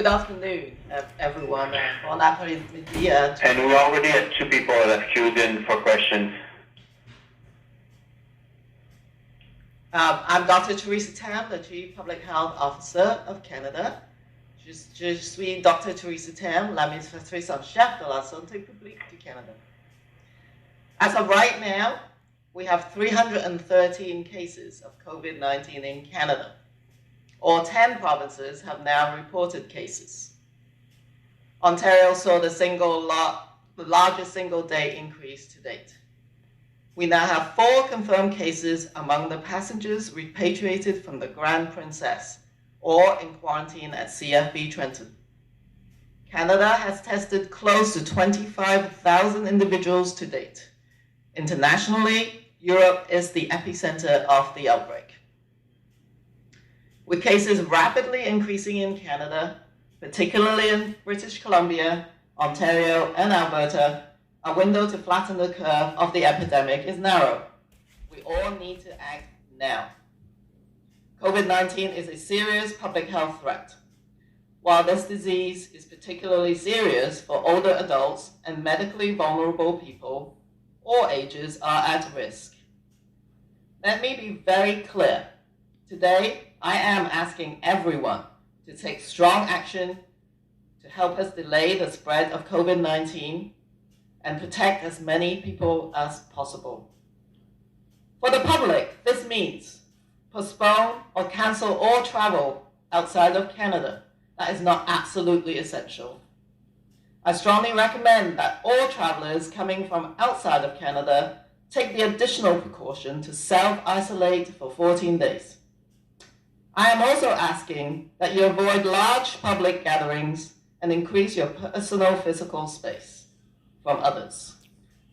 afternoon, everyone. Bon après-midi. And we already have 2 people that have queued in for questions. I'm Dr. Theresa Tam, the Chief Public Health Officer of Canada. Je suis Dr. Theresa Tam, l'administratrice en chef de la santé publique du Canada. As of right now, we have 313 cases of COVID-19 in Canada. All 10 provinces have now reported cases. Ontario saw the largest single-day increase to date. We now have 4 confirmed cases among the passengers repatriated from the Grand Princess or in quarantine at CFB Trenton. Canada has tested close to 25,000 individuals to date. Internationally, Europe is the epicenter of the outbreak. With cases rapidly increasing in Canada, particularly in British Columbia, Ontario, and Alberta, a window to flatten the curve of the epidemic is narrow. We all need to act now. COVID-19 is a serious public health threat. While this disease is particularly serious for older adults and medically vulnerable people, all ages are at risk. Let me be very clear. Today, I am asking everyone to take strong action to help us delay the spread of COVID-19 and protect as many people as possible. For the public, this means postpone or cancel all travel outside of Canada that is not absolutely essential. I strongly recommend that all travelers coming from outside of Canada take the additional precaution to self-isolate for 14 days. I am also asking that you avoid large public gatherings and increase your personal physical space from others.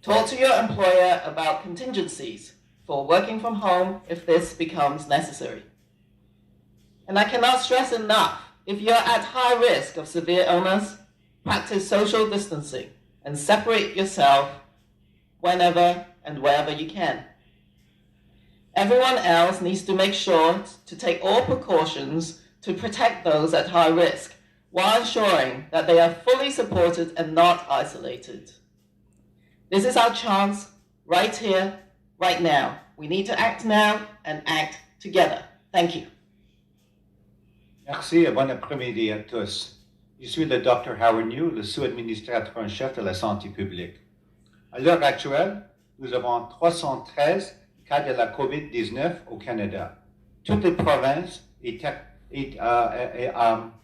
Talk to your employer about contingencies for working from home if this becomes necessary. And I cannot stress enough, if you're at high risk of severe illness, practice social distancing and separate yourself whenever and wherever you can. Everyone else needs to make sure to take all precautions to protect those at high risk while ensuring that they are fully supported and not isolated. This is our chance right here, right now. We need to act now and act together. Thank you. Merci et bon après-midi à tous. Je suis le Dr. Howard New, le sous-administrateur en chef de la santé publique. À l'heure actuelle, nous avons 313 cas de la COVID-19 au Canada. Toutes les provinces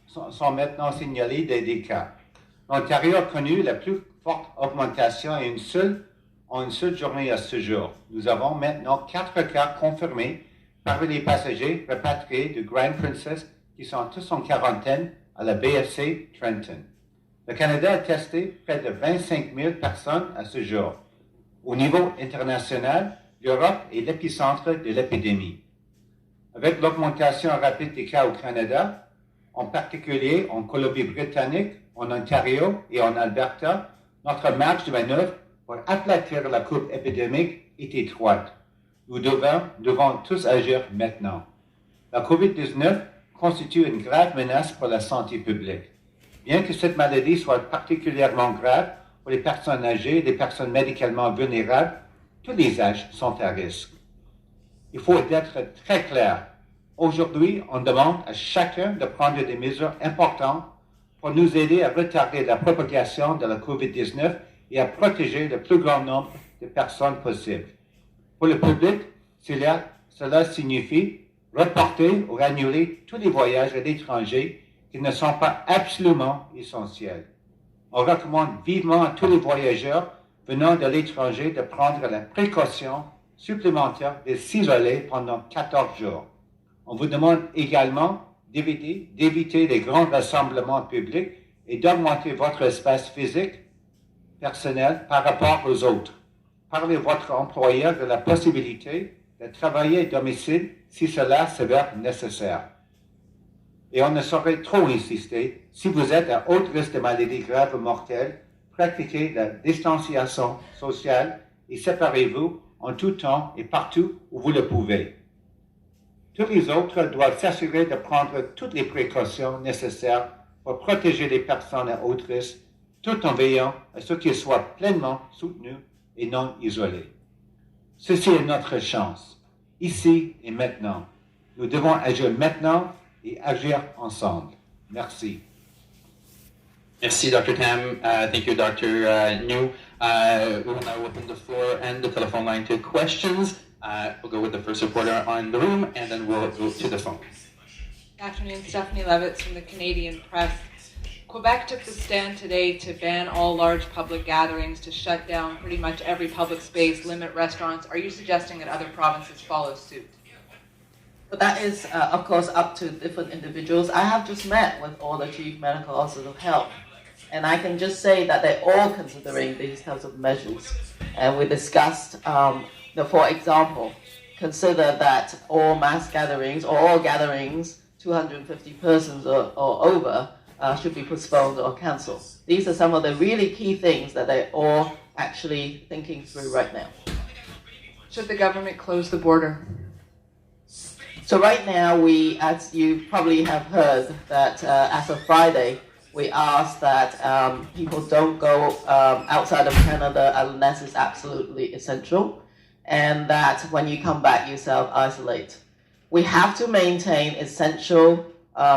sont maintenant signalées des cas. L'Ontario a connu la plus forte augmentation en une seule journée à ce jour. Nous avons maintenant 4 cas confirmés parmi les passagers rapatriés de Grand Princess qui sont tous en quarantaine à la BFC Trenton. Le Canada a testé près de 25 000 personnes à ce jour. Au niveau international, l'Europe est l'épicentre de l'épidémie. Avec l'augmentation rapide des cas au Canada, en particulier en Colombie-Britannique, en Ontario et en Alberta, notre marge de manœuvre pour aplatir la courbe épidémique est étroite. Nous devons tous agir maintenant. La COVID-19 constitue une grave menace pour la santé publique. Bien que cette maladie soit particulièrement grave pour les personnes âgées et les personnes médicalement vulnérables, tous les âges sont à risque. Il faut être très clair. Aujourd'hui, on demande à chacun de prendre des mesures importantes pour nous aider à retarder la propagation de la COVID-19 et à protéger le plus grand nombre de personnes possible. Pour le public, cela signifie reporter ou annuler tous les voyages à l'étranger qui ne sont pas absolument essentiels. On recommande vivement à tous les voyageurs venant de l'étranger de prendre la précaution supplémentaire de s'isoler pendant 14 jours. On vous demande également d'éviter les grands rassemblements publics et d'augmenter votre espace physique personnel par rapport aux autres. Parlez à votre employeur de la possibilité de travailler à domicile si cela s'avère nécessaire. Et on ne saurait trop insister, si vous êtes à haut risque de maladies graves ou mortelles, pratiquez la distanciation sociale et séparez-vous en tout temps et partout où vous le pouvez. Tous les autres doivent s'assurer de prendre toutes les précautions nécessaires pour protéger les personnes à haut risque, tout en veillant à ce qu'ils soient pleinement soutenus et non isolés. Ceci est notre chance, ici et maintenant. Nous devons agir maintenant et agir ensemble. Merci. Merci, Dr. Tam. Thank you, Dr. New. We will now open the floor and the telephone line to questions. We'll go with the first reporter on the room, and then we'll go to the phone. Good afternoon, Stephanie Levitz from the Canadian Press. Quebec took the stand today to ban all large public gatherings, to shut down pretty much every public space, limit restaurants. Are you suggesting that other provinces follow suit? But that is, of course, up to different individuals. I have just met with all the chief medical officers of health, and I can just say that they're all considering these types of measures. And we discussed, for example, consider that all mass gatherings or all gatherings, 250 persons or over, should be postponed or cancelled. These are some of the really key things that they're all actually thinking through right now. Should the government close the border? So right now, we, as you probably have heard, that as of Friday, we ask that people don't go outside of Canada unless it's absolutely essential, and that when you come back, you self-isolate. We have to maintain essential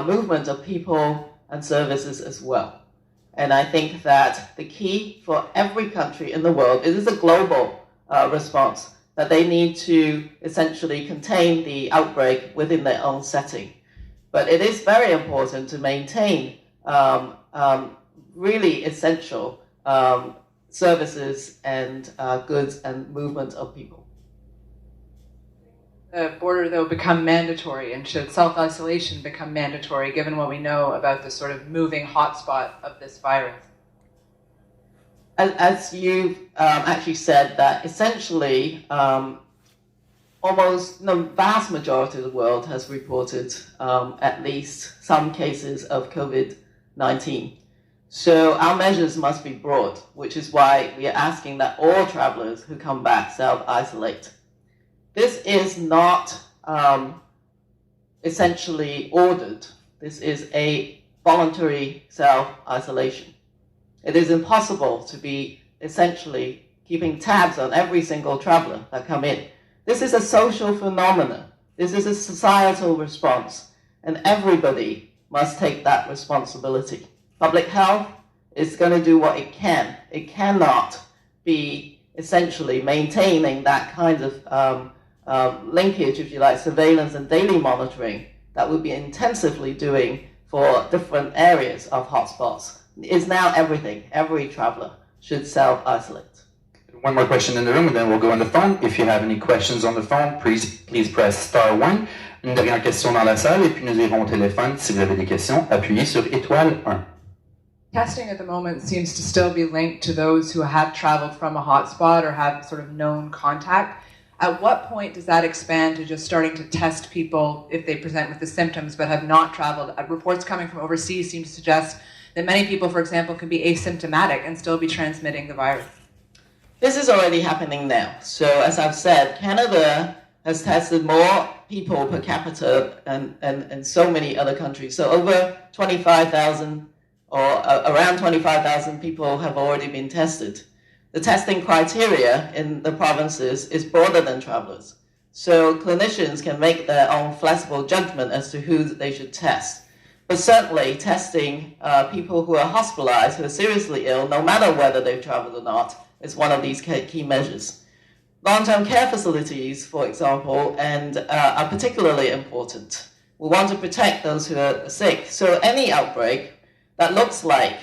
movement of people and services as well. And I think that the key for every country in the world, it is a global response, that they need to essentially contain the outbreak within their own setting. But it is very important to maintain really essential services and goods and movement of people. The border, though, become mandatory, and should self-isolation become mandatory, given what we know about the sort of moving hotspot of this virus? As you actually said, that essentially almost the vast majority of the world has reported at least some cases of COVID-19. So our measures must be broad, which is why we are asking that all travelers who come back self-isolate. This is not essentially ordered. This is a voluntary self-isolation. It is impossible to be essentially keeping tabs on every single traveler that come in. This is a social phenomenon. This is a societal response, and everybody must take that responsibility. Public health is going to do what it can. It cannot be essentially maintaining that kind of linkage, if you like, surveillance and daily monitoring that we'll be intensively doing for different areas of hotspots. Is now everything. Every traveler should self-isolate. One more question in the room, and then we'll go on the phone. If you have any questions on the phone, please press *1. Une dernière question dans la salle, et puis nous irons au téléphone. Si vous avez des questions, appuyez sur *1. Testing at the moment seems to still be linked to those who have traveled from a hotspot or have sort of known contact. At what point does that expand to just starting to test people if they present with the symptoms but have not traveled? Reports coming from overseas seem to suggest that many people, for example, can be asymptomatic and still be transmitting the virus. This is already happening now. So as I've said, Canada has tested more people per capita than so many other countries. So over 25,000 or around 25,000 people have already been tested. The testing criteria in the provinces is broader than travelers. So clinicians can make their own flexible judgment as to who they should test. But certainly testing people who are hospitalized, who are seriously ill, no matter whether they've traveled or not, is one of these key measures. Long-term care facilities, for example, are particularly important. We want to protect those who are sick. So any outbreak that looks like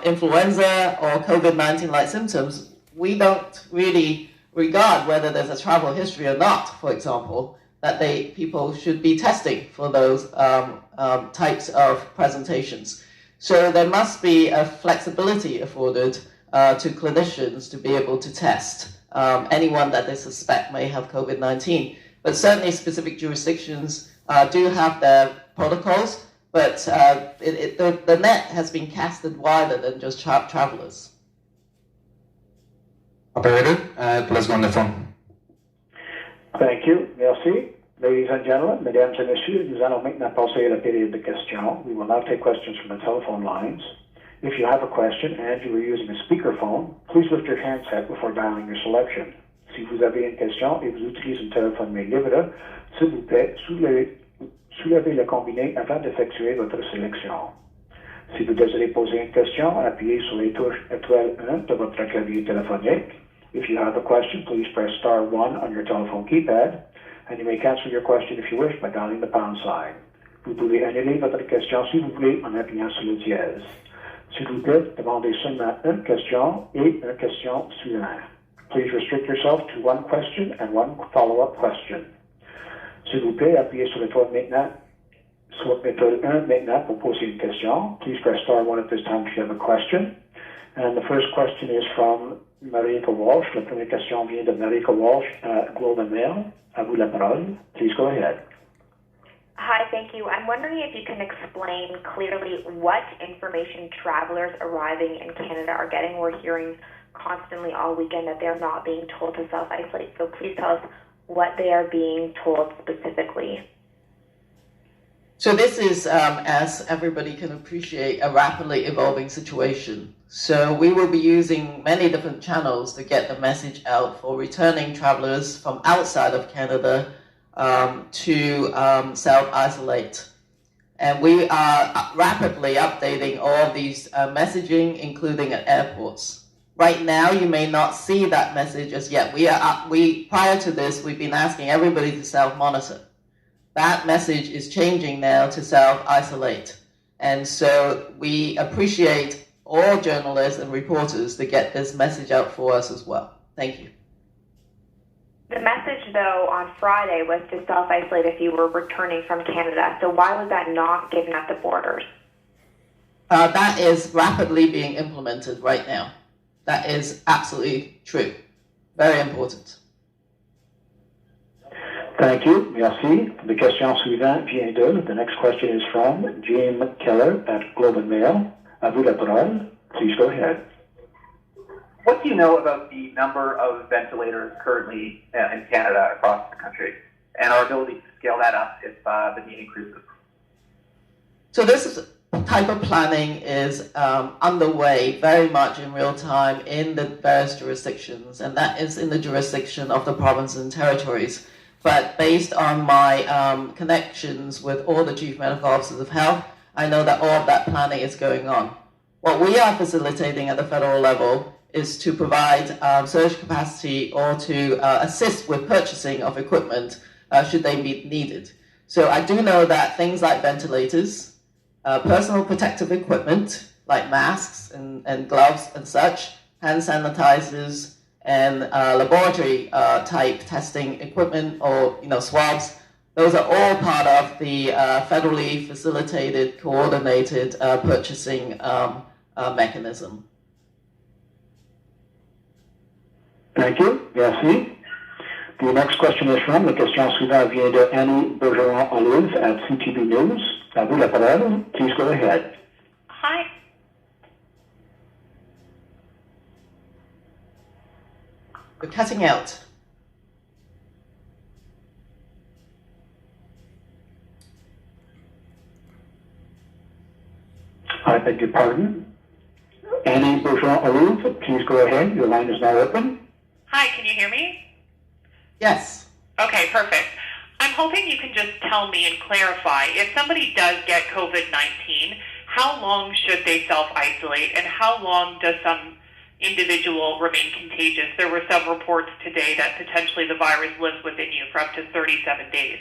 influenza or COVID-19 like symptoms, we don't really regard whether there's a travel history or not, for example, that people should be testing for those types of presentations. So there must be a flexibility afforded to clinicians to be able to test anyone that they suspect may have COVID-19. But certainly specific jurisdictions do have their protocols, but the net has been casted wider than just travelers. Operator, let's go on the phone. Thank you. Merci. Ladies and gentlemen, mesdames et messieurs, nous allons maintenant passer à la période de questions. We will now take questions from the telephone lines. If you have a question and you are using a speakerphone, please lift your handset before dialing your selection. Si vous avez une question et vous utilisez un téléphone main libre, s'il vous plaît, soulevez le combiné avant d'effectuer votre sélection. Si vous désirez poser une question, appuyez sur les touches étoile 1 de votre clavier téléphonique. If you have a question, please press star 1 on your telephone keypad, and you may cancel your question if you wish by dialing the pound sign. Vous pouvez annuler votre question si vous voulez en appuyant sur le dièse. S'il vous plaît, demandez seulement une question et une question suivante. Please restrict yourself to one question and one follow-up question. S'il vous plaît, appuyez sur l'étoile maintenant, sur l'étoile 1 maintenant pour poser une question. Please press star 1 at this time if you have a question. And the first question is from Marika Walsh. La première question vient de Marika Walsh at Globe and Mail. À vous la parole. Please go ahead. Hi, thank you. I'm wondering if you can explain clearly what information travelers arriving in Canada are getting. We're hearing constantly all weekend that they're not being told to self-isolate. So please tell us what they are being told specifically. So this is, as everybody can appreciate, a rapidly evolving situation. So we will be using many different channels to get the message out for returning travelers from outside of Canada to self-isolate. And we are rapidly updating all of these messaging, including at airports. Right now, you may not see that message as yet. Prior to this, we've been asking everybody to self-monitor. That message is changing now to self-isolate. And so we appreciate all journalists and reporters to get this message out for us as well. Thank you. The message, though, on Friday was to self-isolate if you were returning from Canada. So why was that not given at the borders? That is rapidly being implemented right now. That is absolutely true. Very important. Thank you. Merci. The question suivante vient de. The next question is from James Keller at Globe and Mail. À vous la parole. Please go ahead. What do you know about the number of ventilators currently in Canada across the country and our ability to scale that up if the need increases? So this type of planning is underway very much in real time in the various jurisdictions, and that is in the jurisdiction of the provinces and territories. But based on my connections with all the chief medical officers of health, I know that all of that planning is going on. What we are facilitating at the federal level is to provide surge capacity or to assist with purchasing of equipment should they be needed. So I do know that things like ventilators, personal protective equipment like masks and gloves and such, hand sanitizers, and laboratory type testing equipment or swabs, those are all part of the federally facilitated, coordinated purchasing mechanism. Thank you. Merci. The next question is from, la question suivante vient de Annie Bergeron-Olive at CTV News. À vous la parole. Please go ahead. Hi. We're cutting out. I beg your pardon. Annie Bergeron-Olive, please go ahead. Your line is now open. Hi, can you hear me? Yes. Okay, perfect. I'm hoping you can just tell me and clarify, if somebody does get COVID-19, how long should they self-isolate and how long does some individual remain contagious? There were some reports today that potentially the virus lives within you for up to 37 days.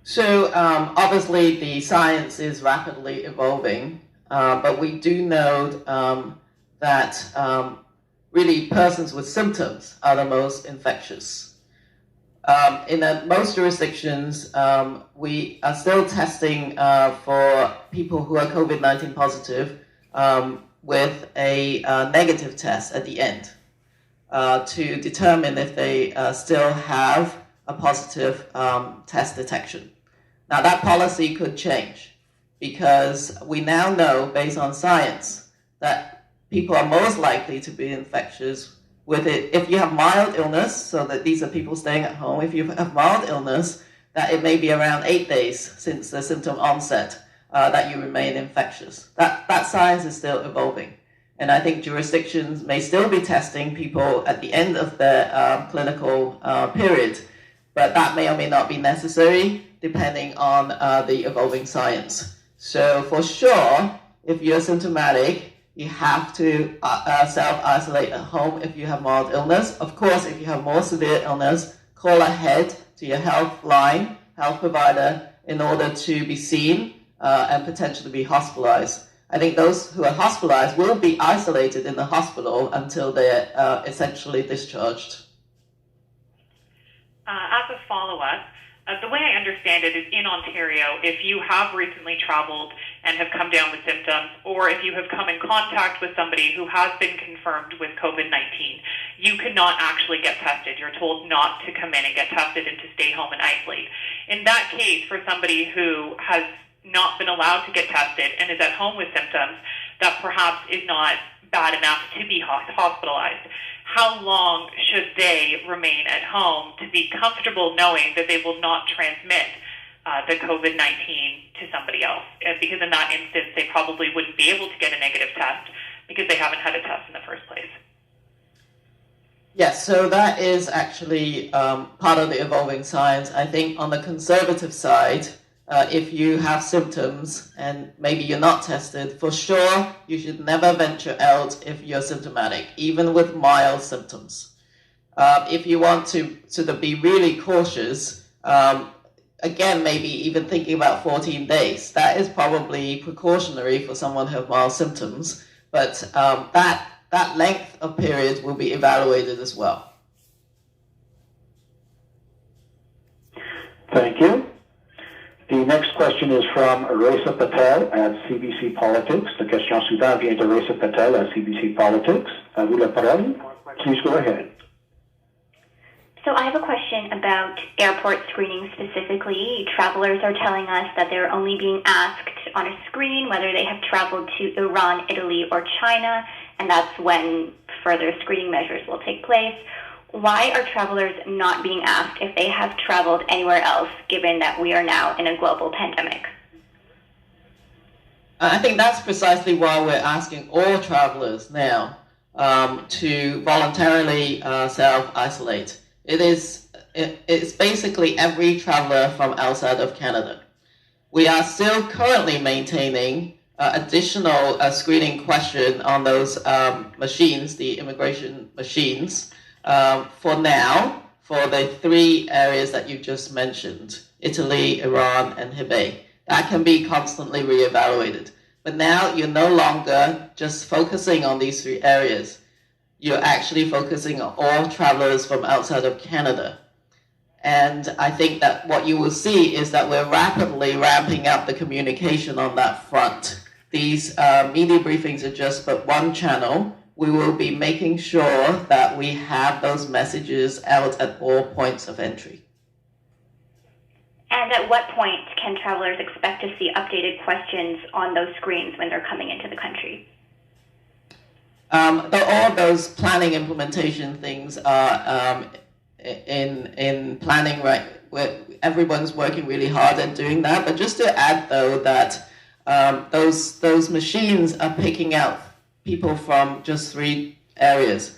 So obviously the science is rapidly evolving, but we do know that really persons with symptoms are the most infectious. In most jurisdictions, we are still testing for people who are COVID-19 positive with a negative test at the end to determine if they still have a positive test detection. Now that policy could change because we now know, based on science, that people are most likely to be infectious with it. If you have mild illness, so that these are people staying at home, if you have mild illness, that it may be around 8 days since the symptom onset that you remain infectious. That science is still evolving. And I think jurisdictions may still be testing people at the end of their clinical period, but that may or may not be necessary depending on the evolving science. So for sure, if you're symptomatic, you have to self-isolate at home if you have mild illness. Of course, if you have more severe illness, call ahead to your health provider, in order to be seen and potentially be hospitalized. I think those who are hospitalized will be isolated in the hospital until they're essentially discharged. As a follow-up, the way I understand it is in Ontario, if you have recently traveled and have come down with symptoms, or if you have come in contact with somebody who has been confirmed with COVID-19, you cannot actually get tested. You're told not to come in and get tested and to stay home and isolate. In that case, for somebody who has not been allowed to get tested and is at home with symptoms that perhaps is not bad enough to be hospitalized, how long should they remain at home to be comfortable knowing that they will not transmit the COVID-19 to somebody else? Because in that instance, they probably wouldn't be able to get a negative test because they haven't had a test in the first place. Yes, so that is actually part of the evolving science. I think on the conservative side, if you have symptoms and maybe you're not tested, for sure you should never venture out if you're symptomatic, even with mild symptoms. If you want to sort of be really cautious, again, maybe even thinking about 14 days, that is probably precautionary for someone who has mild symptoms, but that length of period will be evaluated as well. Thank you. The next question is from Reza Patel at CBC Politics. La question suivante vient de Reza Patel at CBC Politics. À vous la parole. Please go ahead. So I have a question about airport screening specifically. Travelers are telling us that they're only being asked on a screen whether they have traveled to Iran, Italy, or China, and that's when further screening measures will take place. Why are travelers not being asked if they have traveled anywhere else, given that we are now in a global pandemic? I think that's precisely why we're asking all travelers now to voluntarily self-isolate. It's basically every traveler from outside of Canada. We are still currently maintaining additional screening question on those machines, the immigration machines, for now, for the 3 areas that you just mentioned, Italy, Iran, and Hebei. That can be constantly reevaluated. But now you're no longer just focusing on these 3 areas. You're actually focusing on all travelers from outside of Canada. And I think that what you will see is that we're rapidly ramping up the communication on that front. These media briefings are just but one channel. We will be making sure that we have those messages out at all points of entry. And at what point can travelers expect to see updated questions on those screens when they're coming into the country? All those planning implementation things are in planning, right? Where everyone's working really hard at doing that. But just to add, though, that those machines are picking out people from just 3 areas.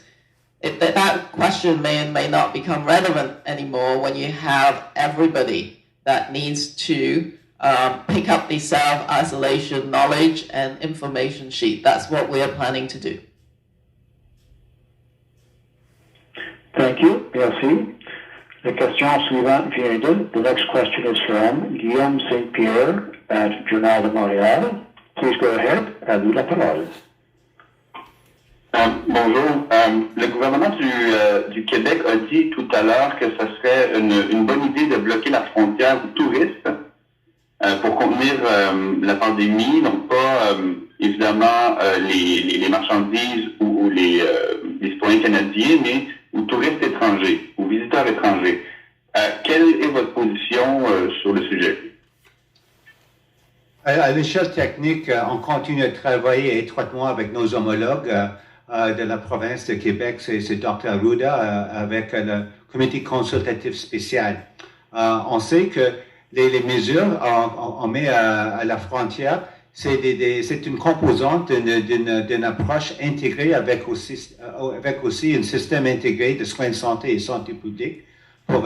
That question may and may not become relevant anymore when you have everybody that needs to pick up the self-isolation knowledge and information sheet. That's what we are planning to do. Thank you. Merci. La question suivante vient de. The next question is from Guillaume Saint-Pierre at Journal de Montréal. Please go ahead. À vous la parole. Bonjour. Le gouvernement du Québec a dit tout à l'heure que ce serait une bonne idée de bloquer la frontière aux touristes pour contenir la pandémie, donc pas évidemment les marchandises ou les citoyens canadiens, mais aux touristes étrangers, aux visiteurs étrangers. Quelle est votre position sur le sujet? À l'échelle technique, on continue de travailler étroitement avec nos homologues de la province de Québec, c'est Dr. Arruda avec le comité consultatif spécial. On sait que les mesures on met à la frontière, c'est une composante d'une approche intégrée avec aussi un système intégré de soins de santé et santé publique pour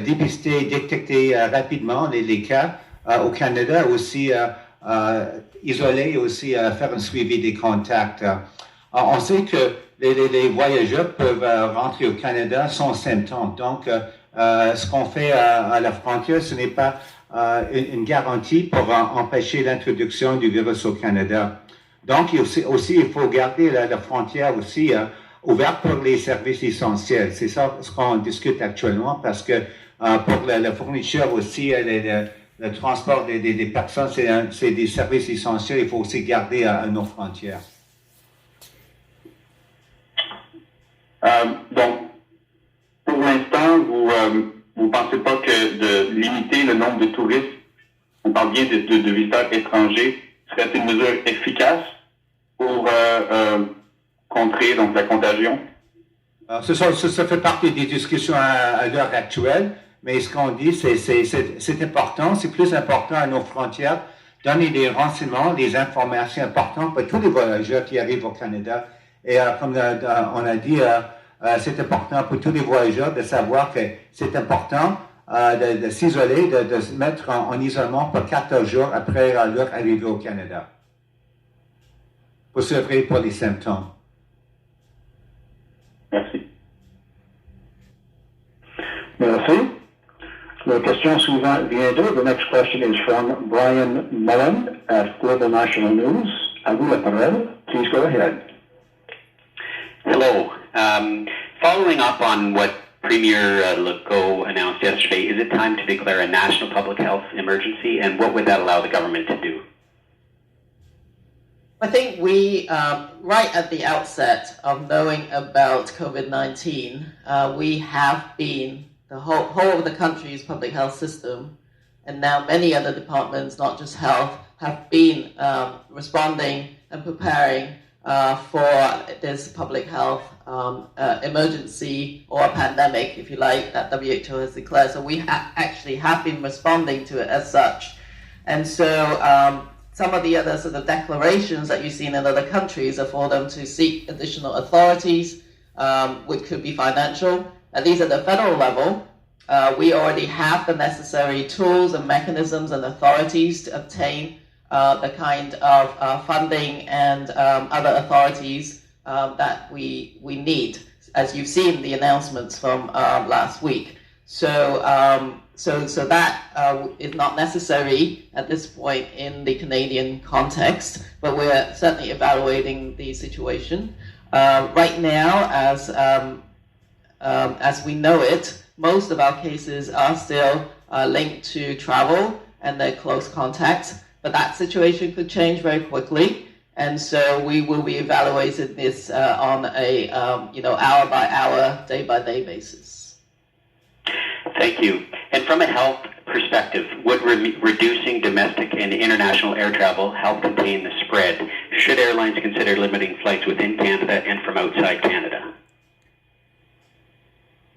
dépister et détecter rapidement les cas au Canada, aussi isoler et aussi faire un suivi des contacts. On sait que les voyageurs peuvent rentrer au Canada sans symptômes. Donc, ce qu'on fait à la frontière, ce n'est pas une garantie pour empêcher l'introduction du virus au Canada. Donc, aussi il faut garder la frontière aussi ouverte pour les services essentiels. C'est ça ce qu'on discute actuellement parce que pour la fourniture aussi, le transport des personnes, c'est des services essentiels. Il faut aussi garder à nos frontières. Donc, pour l'instant, vous pensez pas que de limiter le nombre de touristes, on parle bien de visiteurs étrangers, serait une mesure efficace pour contrer donc la contagion? Ça fait partie des discussions à l'heure actuelle, mais ce qu'on dit, c'est important, c'est plus important à nos frontières, donner des renseignements, des informations importantes pour tous les voyageurs qui arrivent au Canada. Et comme on a dit, c'est important pour tous les voyageurs de savoir que c'est important de s'isoler, de se mettre en isolement pour 14 jours après leur arrivée au Canada, pour surveiller pour les symptômes. Merci. Merci. La question suivante vient de. The next question is from Brian Mullen at Global National News. À vous la parole. Please go ahead. Hello. Following up on what Premier Legault announced yesterday, is it time to declare a national public health emergency, and what would that allow the government to do? I think we, right at the outset of knowing about COVID-19, we have been, the whole of the country's public health system, and now many other departments, not just health, have been responding and preparing for this public health emergency or a pandemic, if you like, that WHO has declared. So we actually have been responding to it as such. And so some of the other sort of declarations that you've seen in other countries are for them to seek additional authorities, which could be financial. At least at the federal level, we already have the necessary tools and mechanisms and authorities to obtain the kind of funding and other authorities that we need, as you've seen the announcements from last week. So that is not necessary at this point in the Canadian context, but we're certainly evaluating the situation. Right now, as we know it, most of our cases are still linked to travel and their close contacts, but that situation could change very quickly. And so we will be evaluating this on a hour by hour, day by day basis. Thank you. And from a health perspective, would reducing domestic and international air travel help contain the spread? Should airlines consider limiting flights within Canada and from outside Canada?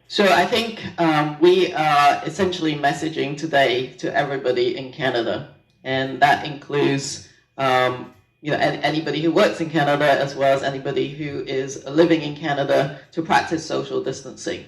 So I think we are essentially messaging today to everybody in Canada, and that includes anybody who works in Canada as well as anybody who is living in Canada to practice social distancing.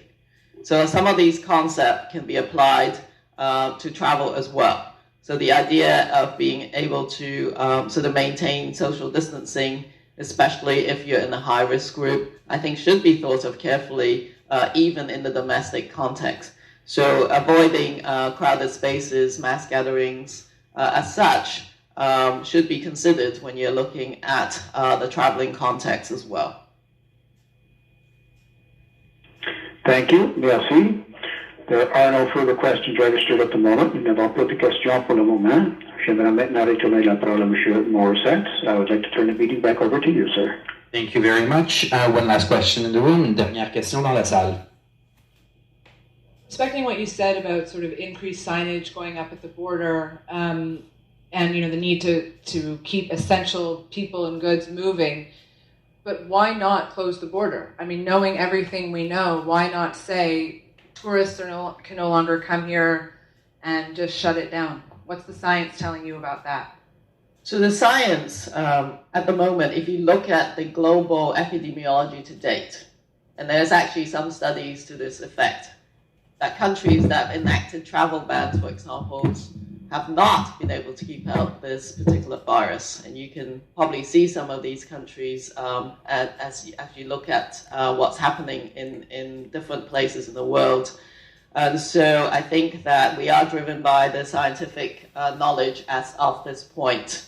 So some of these concepts can be applied to travel as well. So the idea of being able to sort of maintain social distancing, especially if you're in a high-risk group, I think should be thought of carefully, even in the domestic context. So avoiding crowded spaces, mass gatherings, as such, should be considered when you're looking at the traveling context as well. Thank you. Merci. There are no further questions registered at the moment. Nous n'avons pas de questions pour le moment. J'aimerais maintenant retourner la parole à M. Morissette. I would like to turn the meeting back over to you, sir. Thank you very much. One last question in the room. Une dernière question dans la salle. Respecting what you said about sort of increased signage going up at the border, and the need to keep essential people and goods moving, But why not close the border? I mean, knowing everything we know, why not say tourists can no longer come here and just shut it down? What's the science telling you about that? So the science, at the moment, if you look at the global epidemiology to date, and there's actually some studies to this effect, that countries that have enacted travel bans, for example, have not been able to keep out this particular virus. And you can probably see some of these countries as you look at what's happening in different places in the world. And so I think that we are driven by the scientific knowledge as of this point.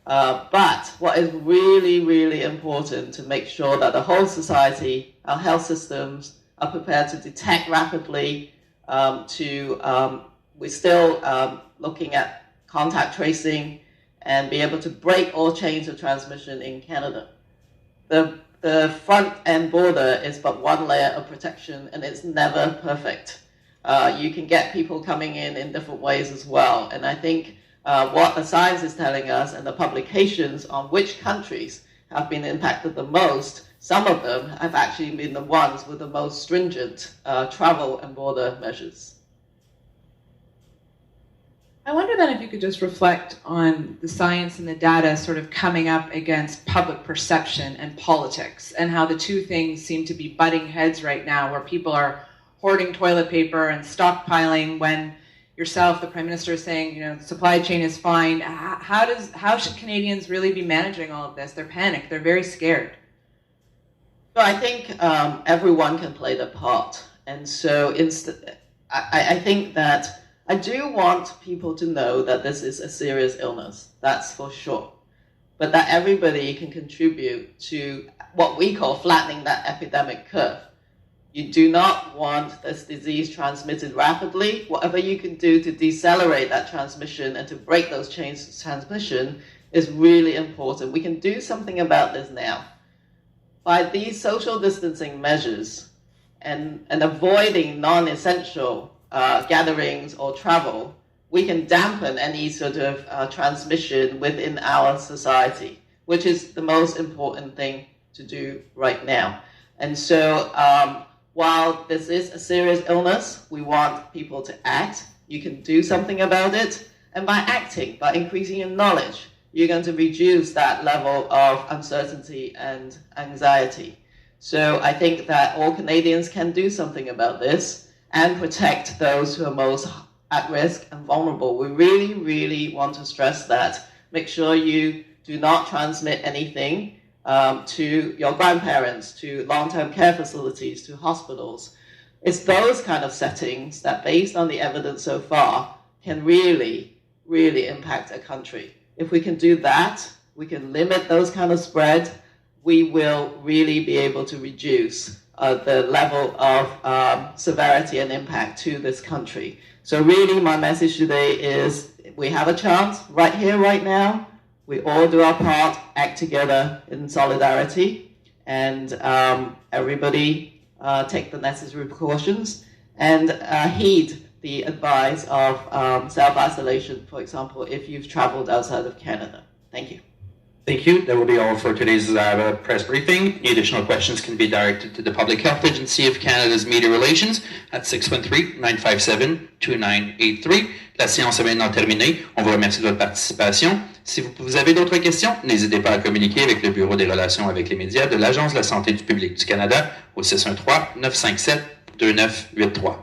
But what is really, really important to make sure that the whole society, our health systems, are prepared to detect rapidly. We're still looking at contact tracing and be able to break all chains of transmission in Canada. The front end border is but one layer of protection, and it's never perfect. You can get people coming in different ways as well. And I think what the science is telling us and the publications on which countries have been impacted the most, some of them have actually been the ones with the most stringent travel and border measures. I wonder then if you could just reflect on the science and the data sort of coming up against public perception and politics, and how the two things seem to be butting heads right now, where people are hoarding toilet paper and stockpiling when yourself, the Prime Minister, is saying, you know, the supply chain is fine. How should Canadians really be managing all of this? They're panicked. They're very scared. So I think everyone can play their part. And so I think that I do want people to know that this is a serious illness. That's for sure. But that everybody can contribute to what we call flattening that epidemic curve. You do not want this disease transmitted rapidly. Whatever you can do to decelerate that transmission and to break those chains of transmission is really important. We can do something about this now. By these social distancing measures and avoiding non-essential gatherings or travel, we can dampen any sort of transmission within our society, which is the most important thing to do right now. And so while this is a serious illness, we want people to act. You can do something about it. And by acting, by increasing your knowledge, you're going to reduce that level of uncertainty and anxiety. So I think that all Canadians can do something about this and protect those who are most at risk and vulnerable. We really, really want to stress that. Make sure you do not transmit anything to your grandparents, to long-term care facilities, to hospitals. It's those kind of settings that, based on the evidence so far, can really, really impact a country. If we can do that, we can limit those kind of spread, we will really be able to reduce the level of severity and impact to this country. So really my message today is we have a chance right here, right now. We all do our part, act together in solidarity, and everybody take the necessary precautions and heed the advice of self-isolation, for example, if you've traveled outside of Canada. Thank you. Thank you. That will be all for today's press briefing. Any additional questions can be directed to the Public Health Agency of Canada's Media Relations at 613-957-2983. La séance est maintenant terminée. On vous remercie de votre participation. Si vous avez d'autres questions, n'hésitez pas à communiquer avec le Bureau des relations avec les médias de l'Agence de la santé du public du Canada au 613-957-2983.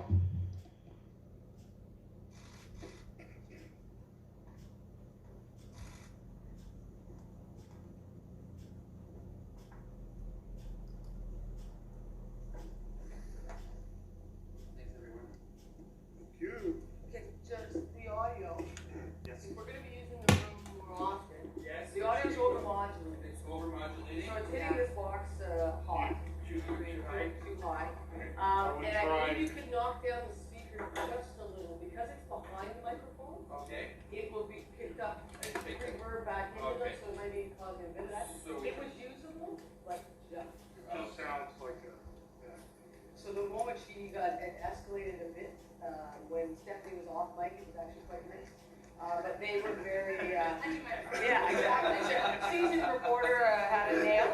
When Stephanie was off mic, it was actually quite nice. But they were very, yeah, exactly. Seasoned reporter had a nail.